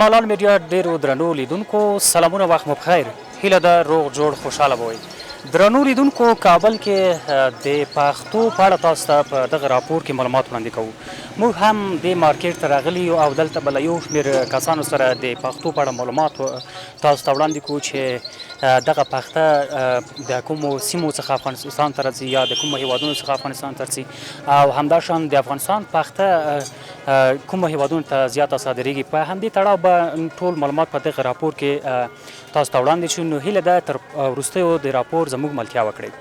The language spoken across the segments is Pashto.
ملال میډیا ډیرو درنو لیدونکو سلامونه، وخت مو بخیر. هیله ده روغ جوړ خوشحاله به وئ. درنو لیدونکو، کابل کې د پښتو په اړه تاسو ته په دغه راپور کې معلومات وړاندې کوو. موږ هم دې مارکیټ ته راغلي یو او دلته به له یو شمېر کسانو سره د پښتو په اړه معلومات تاسو ته وړاندې کوو چې دغه پښته د کومو سیمو څخه افغانستان ته راځي یا د کومو هیوادونو څخه افغانستان ته راځي، او همداشان د افغانستان پښته کومو هیوادونو ته زیاته صادریږي. په همدې تړاو به ټول معلومات په دغه راپور کې تاسو ته وړاندې شي. نو هیله ده تر وروستیو د راپور زموږ ملتیا وکړئ.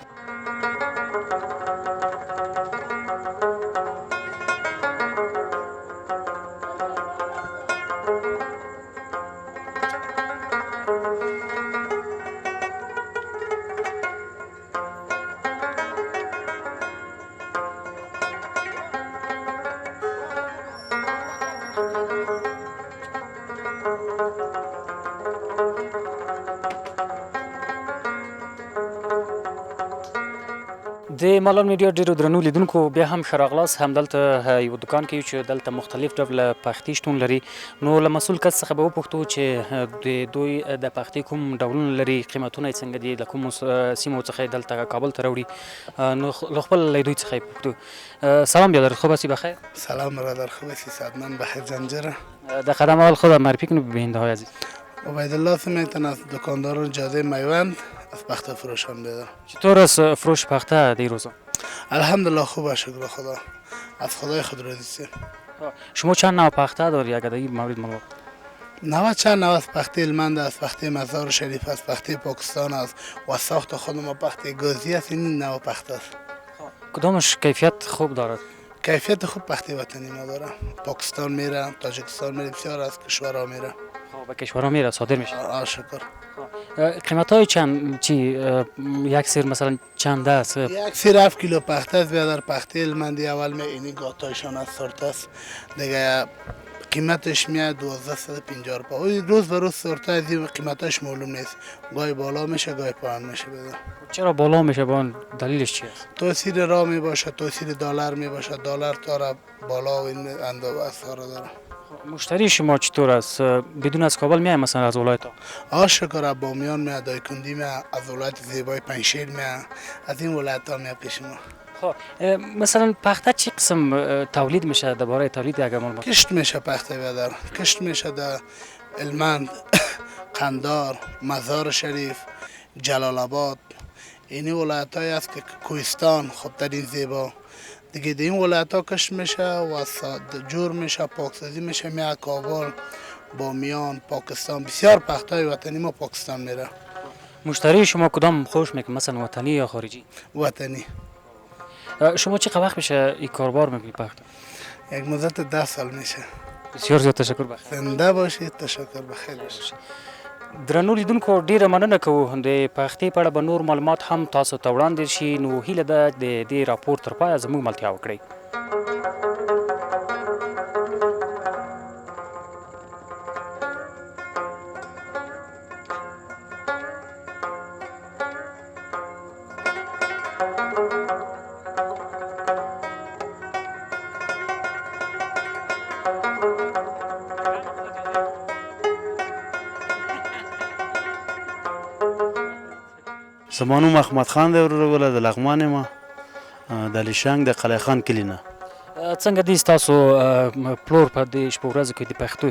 د ملال میډیا ډیرو درنو لیدونکو بیا هم ښه راغلاست. همدلته یو دکان کې یو چې دلته مختلف ډوله پښتي شتون لري. نو له مسؤل کس څخه به وپوښتو چې د دوی د پښتي کوم ډولونه لري، قیمتونه یې څنګه دي، له کومو سیمو څخه یې دلته کابل ته راوړي. نو له خپل له دوی څخه یې پوښتو. سلام برادر، خوب هستی بخیر؟ سلام برادر، خوب هستی؟ سعدمند بخیر زنجره. در خدمت اول خود معرفی کنید به بیننده های عزیز. عبیدالله سمیتن از دکانداران جاده میوند از پخته فروشان بیدم. چطور است فروش پخته دی روزا؟ الحمدلله خوبه، شکر خدا، از خدای خود راضی هستیم. شما چند نوع پخته داری اگر در این مورد معلومات؟ نوع چند نوع است. پخته هلمند است، پخته مزار شریف است، پخته پاکستان است و ساخت خود ما پخته گازی است. این نوع پخته است. کدامش کیفیت خوب دارد؟ کیفیت خوب پخته وطنی ما داره. پاکستان میره، تاجیکستان میره، بسیار از کشورها میره. به کشورها میره، صادر میشه. شکر. قیمت های چند چی یک سیر مثلا چند است؟ یک سیر 7 کیلو پخته است بیادر. پخته هلمندی اول می اینی گاتایشان از سورت است دیگه، قیمتش میاد 1250 روپیه. روز به روز سورته از این قیمتش معلوم نیست، گاهی بالا میشه گاهی پایین میشه. بیادر چرا بالا میشه؟ با دلیلش چی است؟ تاثیر راه می باشه، تاثیر دلار می باشه. دلار تا بالا و این اندازه اثر داره. مشتری شما چطور است؟ بدون از کابل میای مثلا از ولایت ها؟ شکر. بامیان میاد، دایکندی میاد، از ولایت زیبای پنجشیر میاد، از این ولایت ها میاد پیش ما. خب مثلا پخته چی قسم تولید میشه؟ درباره تولید اگر معلومات؟ کشت میشه پخته بیادر. کشت میشه در هلمند، قندار، مزار شریف، جلال آباد. این ولایت های است که کوهستان خوبترین زیبا دیگه. در این ولایت ها کشت میشه و جور میشه، پاکسازی میشه، میاد کابل، بامیان، پاکستان. بسیار پخته های وطنی ما پاکستان میره. مشتری شما کدام خوش میکنه، مثلا وطنی یا خارجی؟ وطنی. شما چه وقت میشه این کاربار میکنی پخته؟ یک مدت 10 سال میشه. بسیار زیاد تشکر. بخیر زنده باشید. تشکر. بخیر باشید. درنو لیدونکو ډیره مننه کوو. د پښتې په اړه به نور معلومات هم تاسو ته وړاندې شي. نو هیله ده د دې راپور تر پایه زموږ ملتیا وکړئ. زما نوم احمد خان دی وروره، د لغمان یم، د لیشنګ د قلعه خان کلي نه. څنګه دي ستاسو پلور په دې شپو ورځو کې د پښتو؟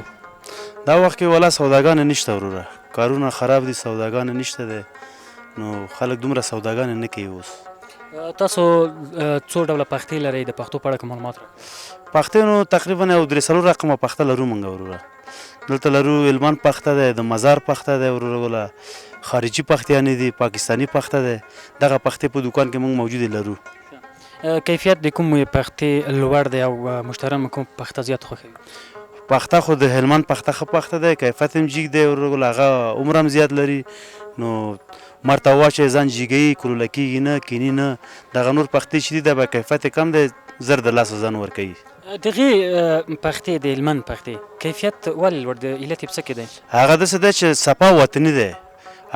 دا وخت کې ولا سوداګان نشته وروره، کارونه خراب دي، سوداګان نشته دی، نو خلک دومره سوداګان نه کوي اوس. تاسو څو ډوله پښتې لرئ؟ د پښتو په اړه کوم معلومات راکړئ. پښتې نو تقریبا یو 3 رقمه پښته لرو موږ وروره. دلته لرو هلمند پښته دی، د مزار پښته دی وروره، ولا خارجي پښتیانې دي، پاکستاني پښته دی. دغه پښتې په دکان کې موږ موجود لرو. کیفیت د کوم پښتې لوړ دی او مشتریان کوم پښته زیات خوښوي؟ پښته خو د هلمند پښته ښه پښته دی، کیفیت هم جګ دی وروره، هغه عمر هم زیات لري. نو مرته واچوي ځان جګوي، کلوله کېږي نه، کیني نه. دغه نور پښتې چې دي دا به کیفیت کم دی، زر د لاسه ځان ورکوي. دغې پښتې د هلمند پښتې کیفیت ولې لوړ دی؟ علت یې په څه کې دی؟ هغه داسې دی چې صفا وطني دی،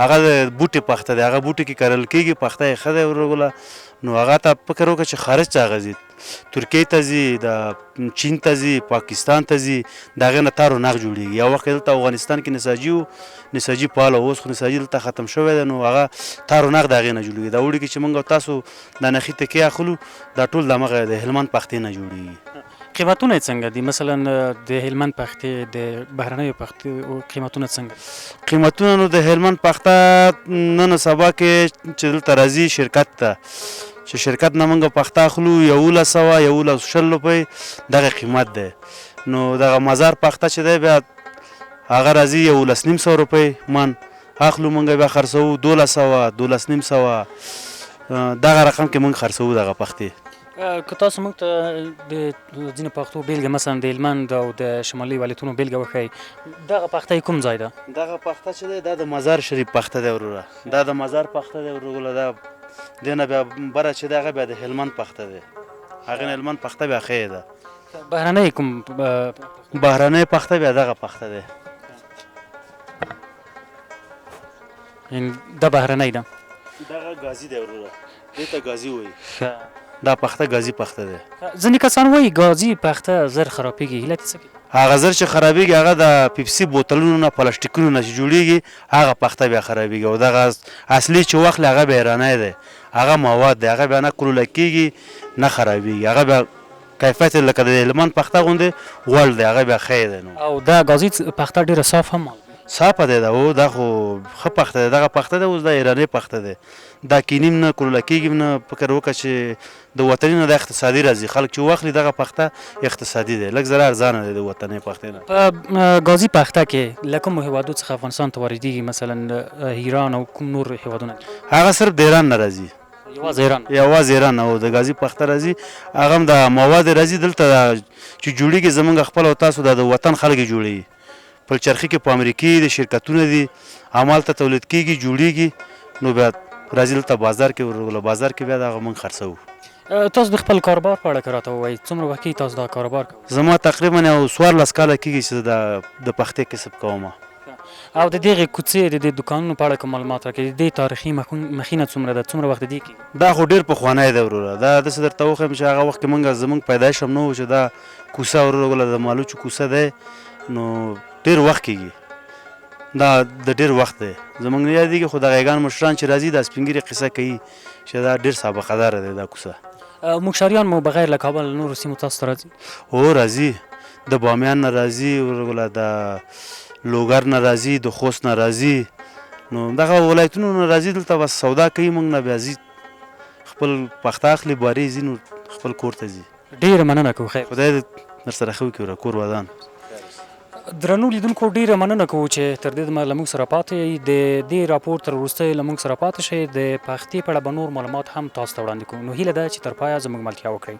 هغه د بوټي پښته دی، هغه بوټي کې کرل کېږي، پښته یې ښه دی وروره. نو هغه ته فکر وکړه چې خارج ته هغه ځي، ترکیه ته ځي د چین ته ځي پاکستان ته ځي د هغې نه تار و نق جوړېږي یو وخت دلته افغانستان کې نساجي و نساجي فعاله اوس خو نساجي دلته ختم شوی دی نو هغه تار و نق د هغې نه جوړېږي دا وړي کې چې موږ تاسو د نخي تکې اخلو دا ټول دمغه د هلمند پختې نه جوړېږي قیمتونه څنګه دي مثلا د هلمند پختې د بهرنیو پختې قیمتونه څنګه قیمتونه نو د هلمند پخته نن سبا کې چې دلته راځي شرکت ته چې شرکت نه موږ پخته اخلو 1100 روپۍ دغه قیمت دی نو دغه مزار پخته چې دی بیا هغه راځي 1100 روپۍ من اخلو موږ بیا خرڅوو 1200 دغه رقم کې موږ خرڅوو دغه پختې که تاسو موږ ته د ځینو پښتو بیلګه مثلا د هلمند او د شمالي ولایتونو بیلګه وښایي دغه پخته کوم ځای ده دغه پخته چې دی دا د مزار شریف پخته دی وروره دا د مزار پخته دی وروره دا دې نه بیا بره چې دی هغه بیا د هلمند پخته دی هغې نه هلمند پخته بیا ښه ده بهرنی کوم بهرنی پخته بیا دغه پخته دی دا بهرنی ده دغه ګازي دی وروره دې ته ګازي وایي دا پخته ګازي پخته دی ځینې کسان وایي ګازي پخته زر خرابېږي علت یې څه کوي هغه زر چې خرابېږي هغه د پیپسي بوتلونو نه پلاستیکونو نه چې جوړېږي هغه پخته بیا خرابېږي او دغه اصلي چې وخت هغه بهرنی دی هغه مواد دی هغه بیا نه کلوله کېږي نه خرابېږي هغه بیا کیفیت لکه د هلمند پخته غوندې غوړ دی هغه بیا ښه دی نو او دا ګازي پخته ډېره صاف هم صافه دی دا او دا خو ښه پخته دی دغه پخته دی اوس دا ایراني پخته دی دا کینیم نه کلوله کېږي نه فکر وکړه چې د وطني نه د اقتصادي راځي خلک چې واخلي دغه پخته اقتصادي دی لږ زره ارزانه دی د وطني پختې نه په ګازي پخته کې له کومو هېوادو څخه افغانستان ته واردېږي مثلا ایران او کوم نور هېوادونه هغه صرف د ایران نه راځي یوازې ایران او د ګازي پخته راځي هغه هم د مواد راځي دلته چې جوړېږي زموږ خپل او تاسو د وطن خلک یې جوړوي پلچرخي کې په امریکې د شرکتونه دي همالته تولید کېږي جوړېږي نو بیا راځي دلته بازار کې ورغله بازار کې بیا دغه موږ خرڅوو تاسو د خپل کاروبار په اړه که راته ووایئ څومره وخت کېږي تاسو دا کاروبار کوئ زما تقریبا یو 14 کاله کېږي چې د پختې کسب کوم او د دغې کوڅې د دې دوکانونو په اړه کوم معلومات راکړئ د دې تاریخي مخینه څومره ده څومره وخت د دې کېږي دا خو ډېر پخوانی دی وروره دا داسې درته وښیم چې هغه وخت کې موږ زموږ پیدایش هم نه و چې دا کوڅه وروره د مالوچو کوڅه دی نو ډېر وخت کېږي دا د ډېر وخت دی زموږ نه یادېږي خو د غیګان مشران چې راځي دا سپین ږیري قصه کوي چې دا ډېر سابقه داره دی دا کوڅه موږ شاریان مو بغیر له کابل نورو سیمو تاسو ته راځي هو راځي د بامیان نه راځي ورغله د لوګر نه راځي د خوست نه راځي نو دغه ولایتونو نه راځي دلته بس سودا کوي موږ نه بیا ځي خپل پخته اخلي بارې ځي نو خپل کور ته ځي ډېره مننه کوو خیر خدای دې درسره ښه وکړي وره کور ودان درنو لیدونکو ډېره مننه کوو چې تر دې دمه له موږ سره پاتې د دې راپور تر وروسته له موږ سره پاتې شئ د پختې په اړه به نور معلومات هم تاسو ته وړاندې کوو نو هیله ده چې تر پایه زموږ ملتیا وکړئ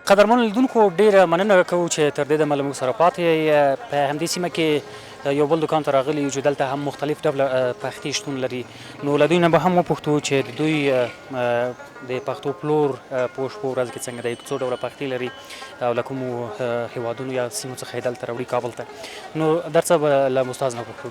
قدرمن لیدونکو ډېره مننه کوو چې تر دې دمه له موږ سره پاتې یئ په همدې سیمه کې یو بل دوکان ته راغلي یو چې دلته هم مختلف ډوله پختې شتون لري نو له دوی نه به هم وپوښتو چې د دوی د پښتو پلور پوښ په ورځ کې څنګه دی څو ډوله پختې لري او له کومو هېوادونو یا سیمو څخه یې دلته راوړي کابل ته نو در څه به له استاد نه پوښتو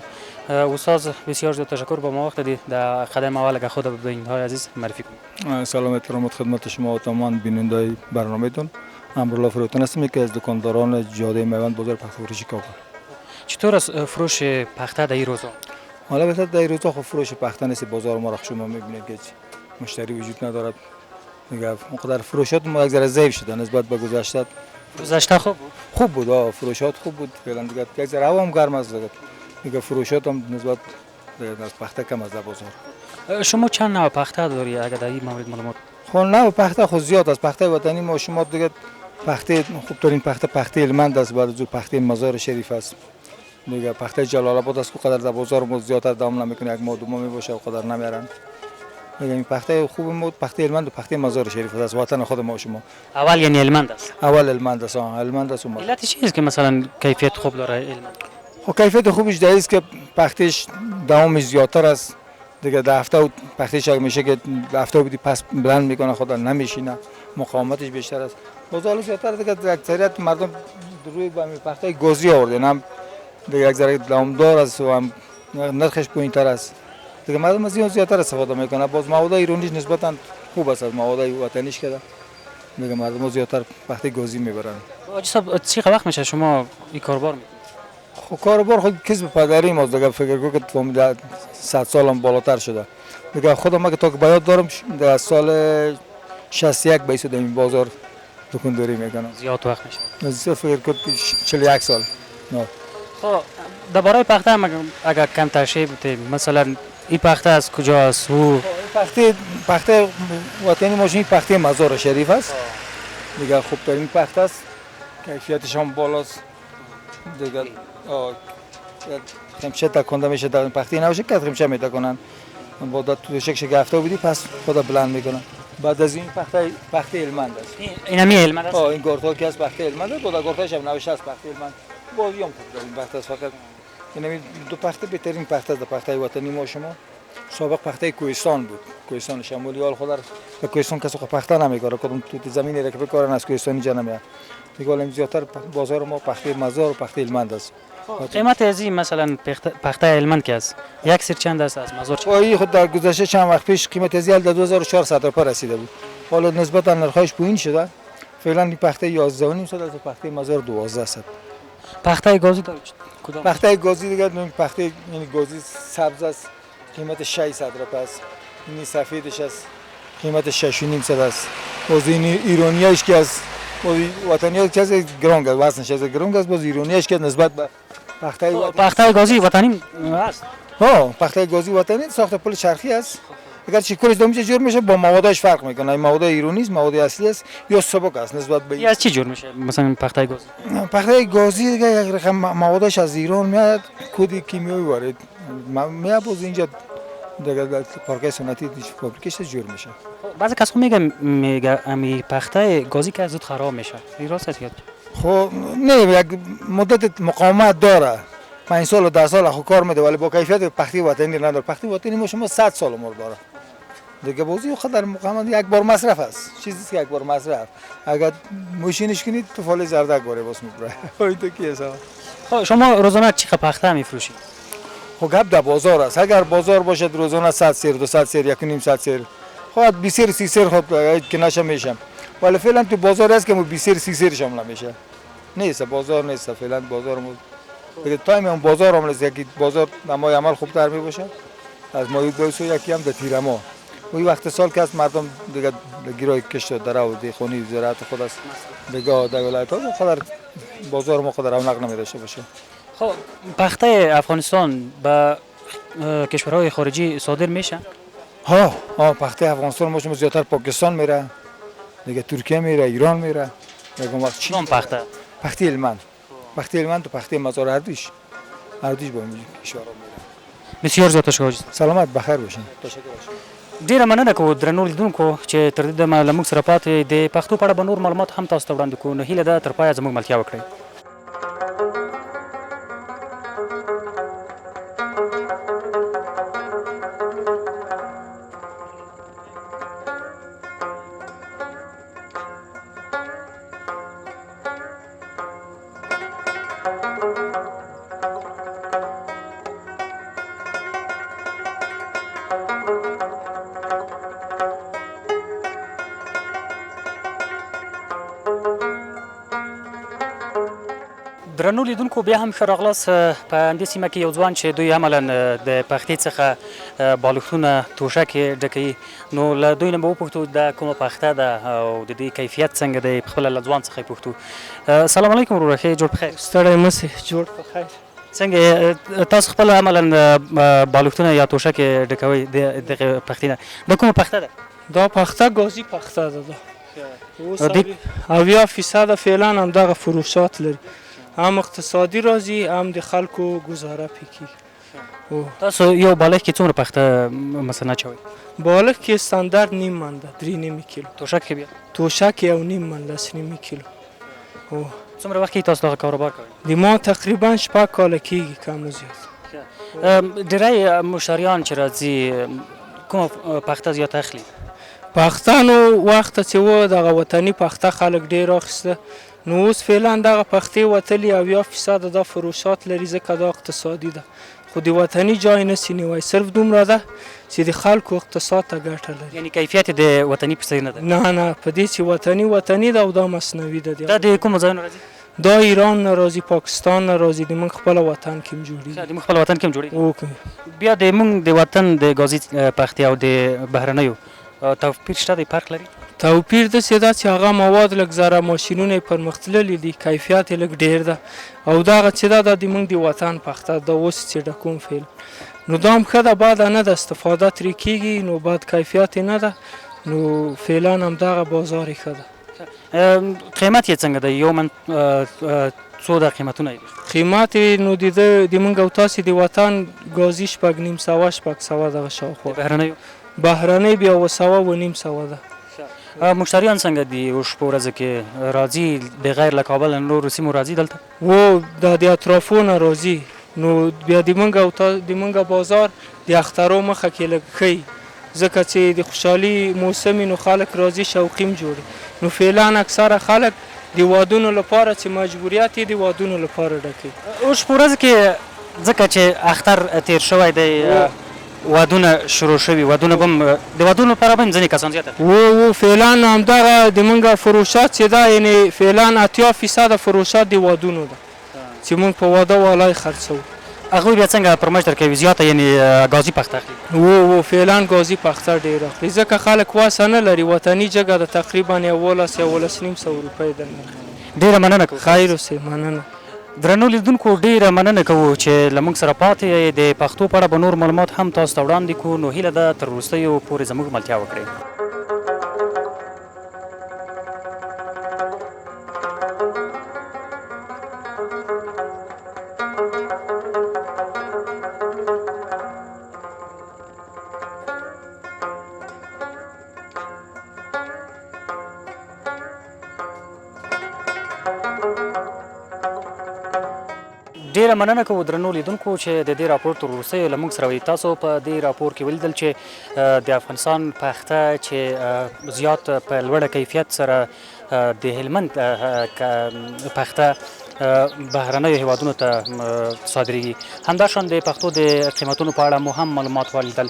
استاد بسیار زیاد تشکر با ما وقت دادید در خدمت اول اگر خود به بیننده‌های عزیز معرفی کنید. سلام احترامات خدمت شما و تمام بیننده برنامه‌تون. امروز فروتن هستم که از دکانداران جاده میوند بازار پخته فروشی کابل. چطور است فروش پخته در این روزا؟ حالا بهتر در این روزا خب فروش پخته نیست بازار ما را شما می‌بینید که مشتری وجود ندارد. میگم مقدار فروشات ما یک ذره ضعیف شده نسبت به گذشته. گذشته خوب بود فروشات خوب بود فعلا دیگه یک ذره هوا هم گرم است دیگه فروشات هم نسبت از پخته کم از در بازار. شما چند نوع پخته داری اگر در این مورد معلومات؟ خب نوع پخته خود زیاد است پخته وطنی ما شما دیگه پخته خوبترین پخته هلمند است بعد از پخته مزار شریف است. دیگه پخته جلال آباد است که قدر در بازار ما زیادتر دام نمیکنه یک ماه دو ماه میباشه و قدر نمیارن. میگم این پخته خوب ما پخته هلمند و پخته مزار شریف است، وطن خود ما شما. اول یعنی هلمند است. اول هلمند است، هلمند است. علت چیست که مثلا کیفیت خوب داره هلمند؟ خب کیفیت خوبش در است که پختش دوامش زیادتر است دیگه. در هفته پختش اگه میشه که هفته بودی پس بلند میکنه خود نمیشینه، مقاومتش بیشتر است. بازار زیادتر دیگه اکثریت مردم روی با پخته گازی آوردن، هم دیگه یک ذره دوامدار است و هم نرخش پایینتر است دیگه. مردم از این زیادتر استفاده میکنه. باز مواد ایرانیش نسبتا خوب است از مواد وطنیش که دیگه مردم زیادتر پخته گازی میبرن. آجی صاحب چقدر وقت میشه شما این کاربار میکنید؟ خب کاربار خود کسب پدری ما دیگه، فکر کنم که فامیل 100 سالم بالاتر شده دیگه. خودم ما که تا که بیاد دارم در سال 61 بیست این بازار دکانداری میکنم. زیاد وقت میشه. فکر کنم 41 سال. نه خب درباره پخته هم اگر کم تشریح بدید، مثلا این پخته از کجاست؟ او پخته وطنی ما این پخته مزار شریف است دیگه. خوب ترین پخته است، کیفیتش هم بالاست دیگه. خمشه تکونده میشه در پخته نباشه که خمشه میتکنن با تو شکل بودی پس خدا بلند میکنن. بعد از این پخته هلمند است. این همی هلمند است. این گورتال که از پخته هلمند است، بعد گورتالش هم نوشته است پخته هلمند. بازی هم خوب داریم پخته است. فقط این دو پخته بهترین پخته است. پخته وطنی ما شما سابق پخته کوهستان بود، کوهستان شمالی. حال خدا به کوهستان کسی پخته نمیکاره، کدوم تو زمین رکبه کارن از کوهستانی جا نمیاد دیگه. حالا زیادتر بازار ما پخته مزار و پخته هلمند است. قیمت از این مثلا پخته هلمند که است یک سر چند است از مزار چند؟ این خود در گذشته چند وقت پیش قیمت از این 2400 روپیه رسیده بود. حالا نسبتا نرخش پایین شده. فعلا این پخته 11.5 صد است، پخته مزار 1200. پخته گازی داره کدام؟ پخته گازی دیگه پخته این گازی سبز است، قیمت 600 روپیه است. این سفیدش است، قیمت 6.5 صد است. باز این ایرانیش که از وطنی که از گرانگ است، وزنش از گرانگ است. باز ایرانیش که نسبت به پخته گازی وطنی است. پخته گازی وطنی ساخت پل چرخی است. اگر شکلش دومیشه جور میشه با موادش فرق میکنه. این مواد ایرانی است، مواد اصلی است یا سبک است نسبت به این از چی جور میشه مثلا پخته گازی؟ پخته گازی دیگه یک رقم موادش از ایران میاد، کد کیمیایی وارد میاد. باز اینجا دیگه پارکای سنتی فابریکش جور میشه. بعضی کسا میگه امی پخته گازی که زود خراب میشه، این راست است؟ خب نه، یک مدت مقاومت داره، 5 سال و 10 سال خو کار میده، ولی با کیفیت پخته وطنی نداره. پخته وطنی ما شما 100 سال عمر داره دیگه. بازی خود در مقاومت یک بار مصرف است، چیزی که یک بار مصرف. اگر ماشینش کنید تو فال زردک باره باس میبره. این تو کی حساب؟ خب شما روزانه چقدر پخته میفروشید؟ خب گپ در بازار است. اگر بازار باشد روزانه 100 سیر 200 سیر 1.5 ساعت سیر خود 20 سیر 30 سیر خود که نشه میشم. ولی فعلا تو بازار است که 20 سیر 30 سیر شامل میشه. نیست بازار نیست فعلا. بازار مو دیگه تایم اون بازار هم یکی بازار نمای عمل خوب تر می باشه از مای 200 یکی هم در تیرما. وی وقت سال که از مردم دیگه گیرای کشت در و دیخونی زراعت خود است دیگه در ولایت ها خود بازار ما خود رونق نمی داشته باشه. خب پخته افغانستان به کشورهای خارجی صادر میشه؟ پخته افغانستان ما شما زیادتر پاکستان میره دیگه، ترکیه میره، ایران میره. میگم وقت چی پخته هلمند، پخته هلمند و پخته مزار هردیش با این کشورها میره. بسیار زیاد تشکر. سلامت بخیر باشین. تشکر. ډیره مننه کوو درنو لیدونکو چې تر دې دمه له موږ سره پاتې د پښتو په اړه به نور معلومات هم تاسو ته وړاندې کوو. نو هیله ده تر پایه زموږ ملتیا وکړئ. درنو لیدونکو بیا هم ښه راغلاست په همدې سیمه کې یو ځوان چې دوی عملا د پختې څخه بالښتونه توشکې ډکوي. نو له دوی نه به وپوښتو دا کومه پخته ده او د دې کیفیت څنګه دی. پخپله له ځوان څخه یې پوښتو. سلام علیکم وروره، ښه جوړ په خیر؟ ستړی مه سې، جوړ په خیر. څنګه تاسو خپله عملا بالښتونه یا توشکې ډکوئ دغې پختې نه، دا کومه پخته ده؟ دا پخته ګازي پخته ده. اوس 80% فعلا همدغه فروشات لري، هم اقتصادي راځي هم د خلکو ګزاره پې کېږي. او تاسو یو بالغ کې څومره پخته مثلا اچوئ؟ بالغ کې استاندارد نیم من ده 3.5 کیلو. توشک کې بیا توشک 1.5 من 10.5 کیلو. او څومره وخت کې تاسو دغه کاروبار کوئ؟ د ما تقریبا 6 کاله کېږي کم و زیات. ډیری مشتریان چې راځي کومه پخته زیات اخلي؟ پښتانو وخت چې و دغه وطني پخته خلک ډېر اخیسته، نو اوس فعلا دغه پختې وتلي 70% دا فروشات لري ځکه دا اقتصادي ده، خو د وطني جای نسي نیوی، صرف دومره ده چې د خلکو اقتصاد ته ګټه لري. یعنی کیفیت د وطني په څیر نه ده؟ نه په دې چې وطني ده او دا مصنوعي ده. دا د کومو ځایونو راځي؟ دا ایران نه راځي، پاکستان نه راځي، د موږ خپل وطن کې هم جوړېږي. د موږ خپل وطن کې هم جوړېږي. اوکې. بیا د موږ د وطن د ګازي پختې او د بهرنیو توپیر شته دی، فرق لري؟ توپیر داسې ده چې هغه مواد لږ ذره ماشینونه یې پرمختللي دي، کیفیت یې لږ ډېر ده، او دغه چې ده دا د موږ د وطن پخته ده اوس چې ډکوم فعل، نو دا هم ښه ده، بده نه ده، استفاده ترې کېږي، نو بد کیفیت یې نه ده، نو فعلا همدغه بازار یې ښه ده. قیمت یې څنګه دی؟ یو من څو ده قیمتونه یې دي؟ قیمت یې نو د ده د موږ او تاسې د وطن ګازي 5.5 دغه شاوخوا، بهرنیو بهرنۍ بیا 200 ده. مشتریان څنګه دي اوس په ورځ کې راځي بغیر له کابل نه نورو سیمو راځي دلته؟ و دا د اطرافو نه راځي، نو بیا د موږ او د موږ بازار د اخترو مخه کې لږ ښه ځکه چې د خوشحالي موسم نو خلک راځي شوقي جوړي، نو فعلا اکثره خلک د وادونو لپاره چې مجبوریت یې د وادونو لپاره ډکوي. اوس په ورځ کې ځکه چې اختر تیر شوی دی، وادونه شروع شوي، ودونه به د وادونو لپاره به هم ځینې کسان زیات و فعلا همدغه د موږ فروشات چې ده، یعنې فعلا 80% فروشات د وادونو ده چې موږ په واده والای خرڅوو. هغوی بیا څنګه پرمش درکوي زیاته، یعنې ګازي پخته اخلي؟ و فعلا ګازي پخته ډېر اخلي ځکه خلک واسه نه لري، وطني جګه ده تقریبا 11.5 روپۍ درنه. ډېره مننه کوو. خیر اوسئ، مننه. درنو لیدونکو ډیره مننه کوو چې له موږ سره پاتې یې، د پښتو په اړه به نور معلومات هم تاسو ته وړاندې کوو، نو هیله ده تر وروستیو پورې زموږ ملتیا وکړئ. ډیره مننه کوو درنو لیدونکو چې د دې راپور تر وروستیو له موږ سره وئ. تاسو په دې راپور کې ولیدل چې د افغانستان پخته چې زیات په لوړه کیفیت سره د هلمند پخته بهرنیو هیوادونو ته صادریږي، همداشان د پښتو د قیمتونو په اړه مو هم معلومات ولیدل.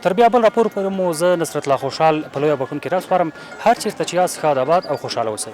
تر بیا بل راپور پورې مو زه نصرت الله خوشحال په لویه بخون کې راسپارم. هر چیرته چې یاست ښاد آباد او خوشحاله اوسئ.